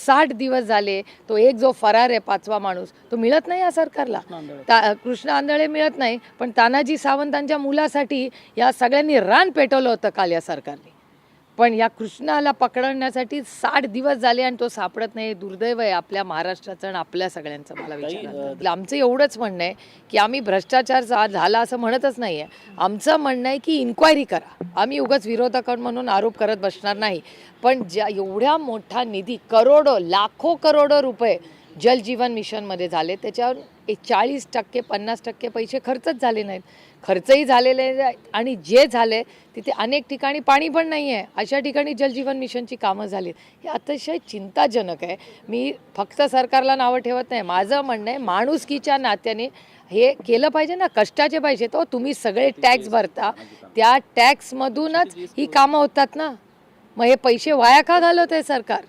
60 दिवस झाले, तो एक जो फरार आहे 5वा माणूस तो मिळत नाही या सरकारला. कृष्ण आंधळे मिळत नाही, पण तानाजी सावंतांच्या मुलासाठी या सगळ्यांनी रान पेटवलं होतं काल या सरकारने. पण या कृष्णाला पकडण्यासाठी 60 दिवस झाले आणि तो सापडत नाही. दुर्दैव आहे आपल्या महाराष्ट्राचं आणि आपल्या सगळ्यांचं. मला विचार आमचं एवढंच म्हणणं आहे की आम्ही भ्रष्टाचार झाला असं म्हणतच नाही आहे. आमचं म्हणणं आहे की इन्क्वायरी करा. आम्ही उगाच विरोधक म्हणून आरोप करत बसणार नाही. पण ज्या एवढ्या मोठा निधी, करोडो लाखो करोडो रुपये जल जीवन मिशनमध्ये झाले, त्याच्यावर 40% 50% पैसे खर्चच झाले नाहीत. खर्चही झालेले आणि जे झाले तिथे अनेक ठिकाणी पाणी पण नाही आहे. अशा ठिकाणी जलजीवन मिशनची कामं झाली. हे अतिशय चिंताजनक आहे. मी फक्त सरकारला नावं ठेवत नाही. माझं म्हणणं आहे माणुसकीच्या नात्याने हे केलं पाहिजे ना. कष्टाचे पैसे तो तुम्ही सगळे टॅक्स भरता, त्या टॅक्समधूनच ही कामं होतात ना. मग हे पैसे वाया का घालवत आहे सरकार?